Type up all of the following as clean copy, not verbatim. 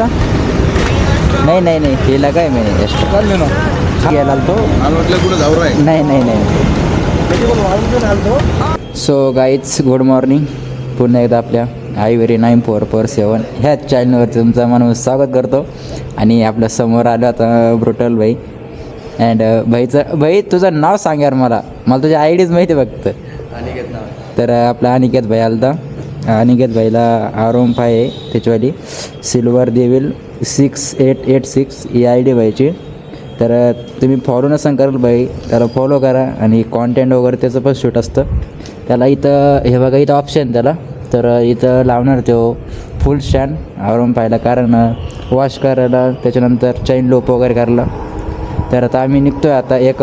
तुमचा? नाही नाही नाही केला काय मी एक्स्ट्रा गेला तो नाही नाही नाही. So guys good morning. पुन्हा एकदा आपल्या आयव्हेरी 9447 ह्याच चॅनलवर तुमचं म्हणून स्वागत करतो. आणि आपल्या समोर आलं आता ब्रुटल भाई. अँड भाई तुझं नाव सांग यार. मला तुझ्या आय डीच माहिती फक्त. अनिकेत नाव. तर आपला अनिकेत भाई आलता. अनिकेत भाईला R15 आहे त्याच्यावाली सिल्वर देविल 6886 ही आय डी भाईची. तर तुम्ही फॉलो नसेल कराल भाई त्याला फॉलो करा. आणि कॉन्टेंट वगैरे त्याचं पण शूट असतं. त्याला इथं हे बघा इथं ऑप्शन त्याला. तर इथं लावणार तो फुल स्टँड R15ला कारण वॉश करायला त्याच्यानंतर चैन लोप वगैरे करायला. तर आता आम्ही निघतो आहे आता एक.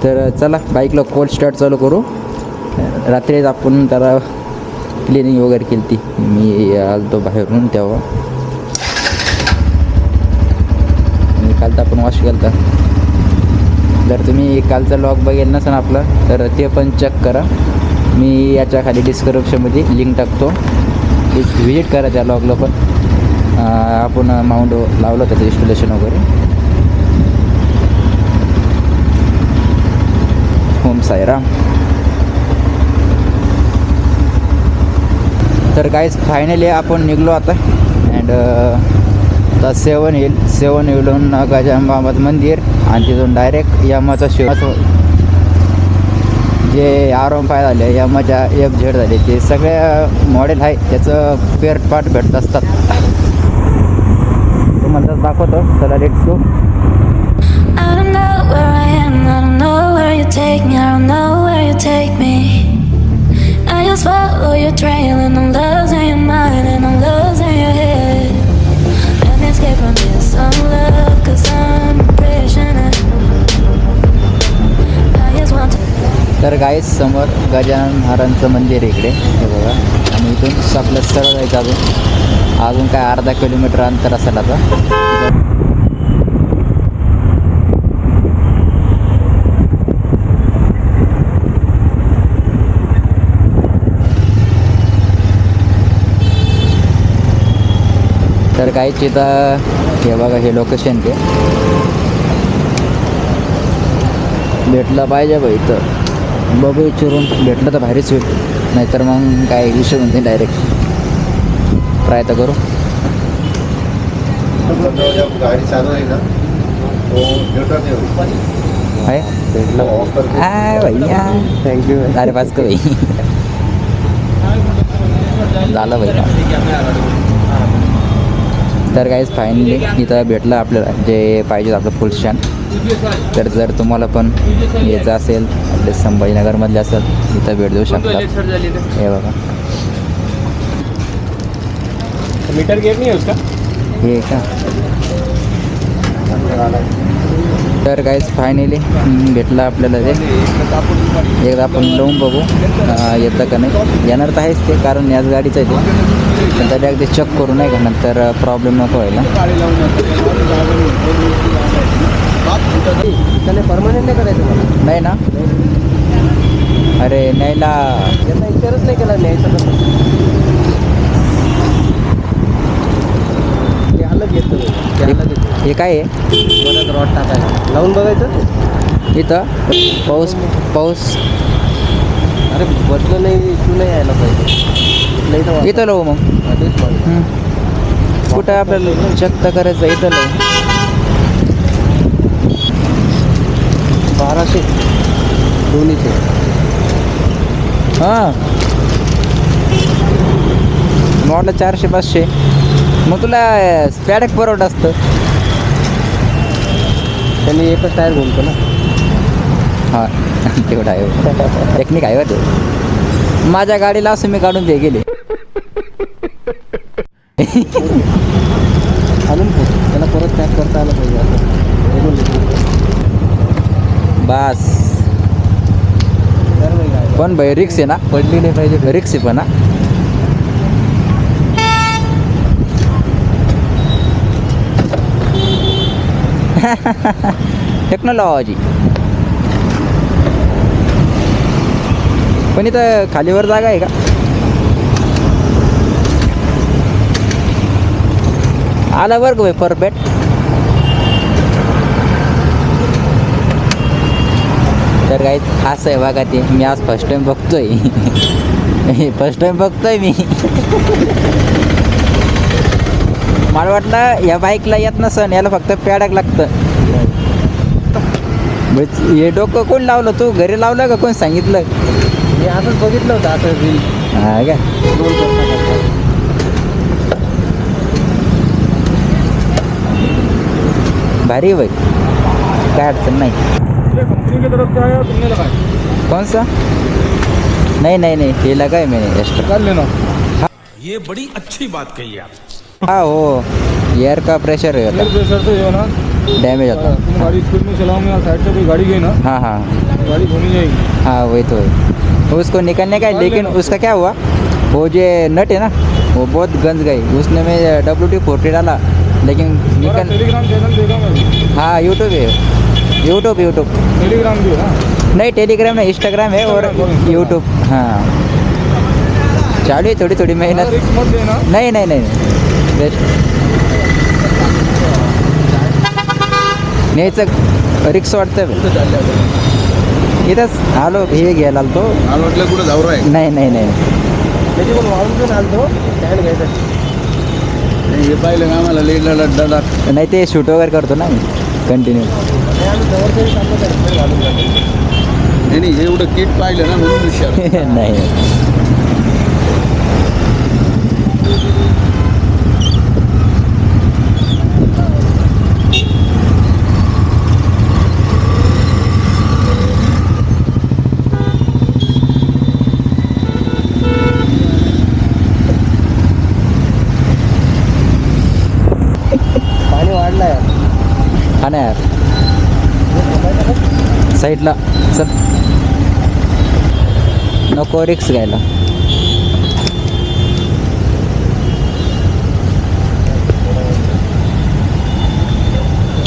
तर चला बाईकला कोल्ड स्टार्ट चालू करू. रात्रीच आपण त्याला क्लिनिंग वगैरे केली ती. मी आलतो बाहेरून तेव्हा. मी कालचा आपण वॉश केला. जर तुम्ही कालचा लॉग बघेल नसेल आपला तर ते पण चेक करा. मी याच्या खाली डिस्क्रिप्शनमध्ये लिंक टाकतो. व्हिजिट करा त्या लॉगला पण. आपण माउंट लावलं त्याचं इन्स्टॉलेशन वगैरे. ओम साईराम. तर गाईज फायनली आपण निघलो आता. अँड आता 7 हिलहून गजानन बाबाचं मंदिर आणि तिथून डायरेक्ट यमाचा जे R15 झाले यमाच्या FZ झाले ते सगळे मॉडेल आहे त्याचं पेअर पार्ट भेटत असतात. तुम्हाला दाखवतो. चला let's go. I just follow your trail and I'm losing your mind and I'm losing your head. Let me escape from this love cause I'm a prisoner. I just want to. तर guys समोर गजानन महाराजांचं मंदिर इकडे हे बघा. आणि इथून आपलं सरळ जायचं अजून काय अर्धा किलोमीटर अंतर असेल आता. तर काहीच इथं हे बघा हे लोकेशन ते भेटलं पाहिजे भाई. तर बघू विचारून भेटलं तर भारीच होईल. नाहीतर मग काय विषय म्हणते डायरेक्ट ट्राय तर करू. गाडी चालू आहे ना भैया थँक्यू. अरे पाच का भाई झालं भाई. तर काहीच फायनली इथं भेटलं आपल्याला जे पाहिजे आपलं फुल स्टँड. तर जर तुम्हाला पण यायचं असेल आपले संभाजीनगरमधले असेल इथं भेट देऊ शकता. हे बघा मीटर गेट नाही आहे उसका. हे का. तर काहीच फायनली भेटलं आपल्याला ते. एकदा आपण लावून बघू येतं का नाही. येणार तर आहेच ते कारण याच गाडीचं आहे ते. पण त्याला अगदी चेक करू नाही का नंतर प्रॉब्लेम नको व्हायला. त्याने परमनंट नाही करायचं मला. नाही ना. अरे न्यायला यांना विचारच नाही केला न्यायचं कसं. ते अलग येतं ते अलग येतं. हे काय आहे परत रॉड टाकायला लावून बघायचं. इथं पाऊस अरे बसलं नाही इश्यू नाही यायला पाहिजे. इथं लावू मग. कुठं आपल्याला चेक तर करायचं. इथं लावू 1200 दोन्हीचे. हां मॉडल 400-500. मग तुला स्पॅडक परवडत असतं. त्यांनी एकच टायर घुमतो ना. हां तेवढं आहे. टेक्निक आहे ते. माझ्या गाडीला असं मी काढून ते गेले. अजून त्याला परत पॅक करता आलं पाहिजे असं. बस पण भाई रिक्स आहे ना. पडली नाही पाहिजे. रिक्स आहे पण ना. टेक्नॉलॉजी. पण इथं खालीवर जागा आहे का. आला बरं का भाई परफेक्ट. तर काही असं आहे बघा ते, मी आज फर्स्ट टाइम बघतोय. फर्स्ट टाइम बघतोय मी. मला वाटलं या बाईकला येत नसन, याला फक्त पॅडक लागतं. हे डोकं कोण लावलं, तू घरी लावलं का कोण सांगितलं? मी असंच बघितलं होतं आता रील हा का? रोल करता. भारी भाई, काय अडचण नाही. कंपनी की तरफ से आया तुमने लगाया कौन सा? नहीं नहीं नहीं, ये लगा है मैंने एक्स्ट्रा. कर लेना. ये बड़ी अच्छी बात कही आप. हाँ वो एयर का प्रेशर एयर होता प्रेशर तो जो है ना, डैमेज होता. तुम गाड़ी स्पीड में चलाओगे या साइड से कोई गाड़ी गई ना, हाँ हाँ गाड़ी घूमी जाएगी. हाँ वही तो है. उसको निकलने का है, लेकिन उसका क्या हुआ, वो जो नट है ना वो बहुत गंज गई. उसने मैं WD-40 डाला लेकिन हमारा निकल. टेलीग्राम चैनल देखा मैं. हाँ यूट्यूब है, यूट्यूब टेलीग्राम भी है ना. नहीं टेलीग्राम नहीं, इंस्टाग्राम है और यूट्यूब. हाँ चालू है थोड़ी थोड़ी मेहनत. रिस्क मत देना. नहीं नहीं नाही न्यायचं रिक्स वाटतं. इथंच आलो हे घ्यायला आलो तो. मला वाटलं कुठं जाऊ आहे. नाही नाही नाही त्याची पण वाळून घेऊन आलतो स्टँड घ्यायचा. हे पाहिलं ना आम्हाला लेडला लड्डाला. नाही ते शूट वगैरे करतो ना मी कंटिन्यू. आम्ही जवळचे चाललो घालून जातो. नाही हे एवढं किट पाहिलं ना म्हणून विचार. नाही पाणी वाढलं यार. हा ना यार, साईडला चल, नको रिक्स घ्यायला.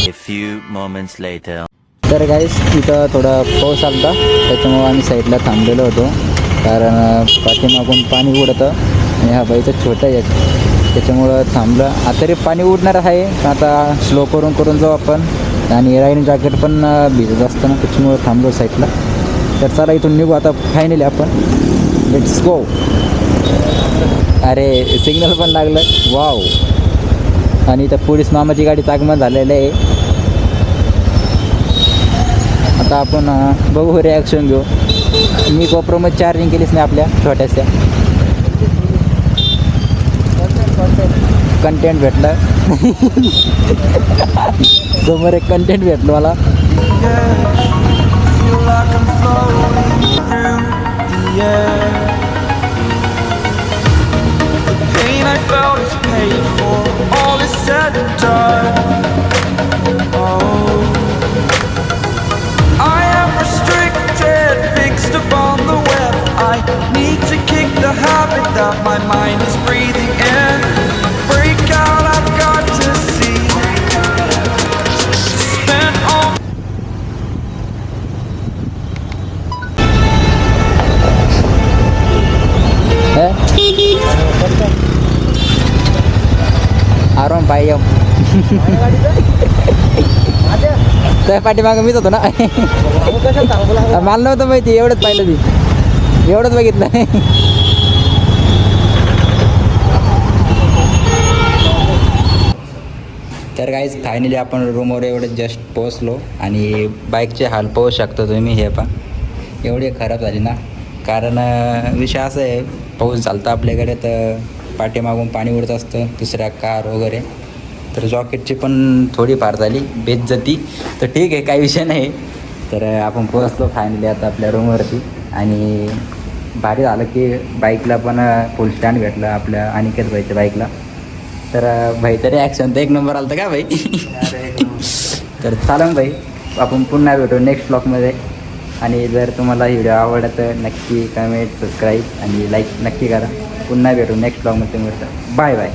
A few moments later. तर गाईस इथं थोडा पाऊस आलता, त्याच्यामुळं आम्ही साईडला थांबलेलो होतो. कारण पाठीमागून पाणी उडतं आणि हा बाईचं छोटं एक, त्याच्यामुळं थांबलं. आता तरी पाणी उडणार आहे, आता स्लो करून करून जाऊ आपण. आणि राईन जॅकेट पण भिजत असतं ना, त्याच्यामुळं थांबलो साईडला. तर चला इथून निघू आता फायनली आपण. Let's go. अरे सिग्नल पण लागलं, वाव. आणि इथं पोलीस मामाची गाडीचं आगमन झालेलं आहे. आता आपण बघू रिॲक्शन घेऊ. मी गोप्रोमध्ये चार्जिंग केलीच नाही आपल्या छोट्याशा. कंटेंट भेटलं. समोर एक कंटेंट भेटलं मला. That my mind is breathing in. Break out, I've got to see. Spent all आराम पाहिजे. त्या पाठीमागं मीच होतो ना. मला नव्हतं माहिती, एवढंच पाहिलं मी, एवढंच बघितलं. तर गाईज फायनली आपण रूमवर एवढं जस्ट पोचलो. आणि बाईकचे हाल पाहू शकता तुम्ही. हे पण एवढी खराब झाली ना, कारण विषय असा आहे, पाऊस झालता आपल्याकडे तर पाठीमागून पाणी उडत असतं दुसऱ्या कार वगैरे. तर जॉकेटची पण थोडीफार झाली बेइज्जती. तर ठीक आहे, काही विषय नाही. तर आपण पोचलो फायनली आता आपल्या रूमवरती. आणि भारी झालं की बाईकला पण फुल स्टँड भेटलं आपल्या अनिकेत भाईच्या बाईकला. तर भाई तरी ॲक्शन तर एक नंबर आलं का भाई. तर चालेल भाई, आपण पुन्हा भेटू नेक्स्ट ब्लॉगमध्ये. आणि जर तुम्हाला व्हिडिओ आवडला तर नक्की कमेंट, सबस्क्राईब आणि लाईक नक्की करा. पुन्हा भेटू नेक्स्ट ब्लॉगमध्ये. Bye bye.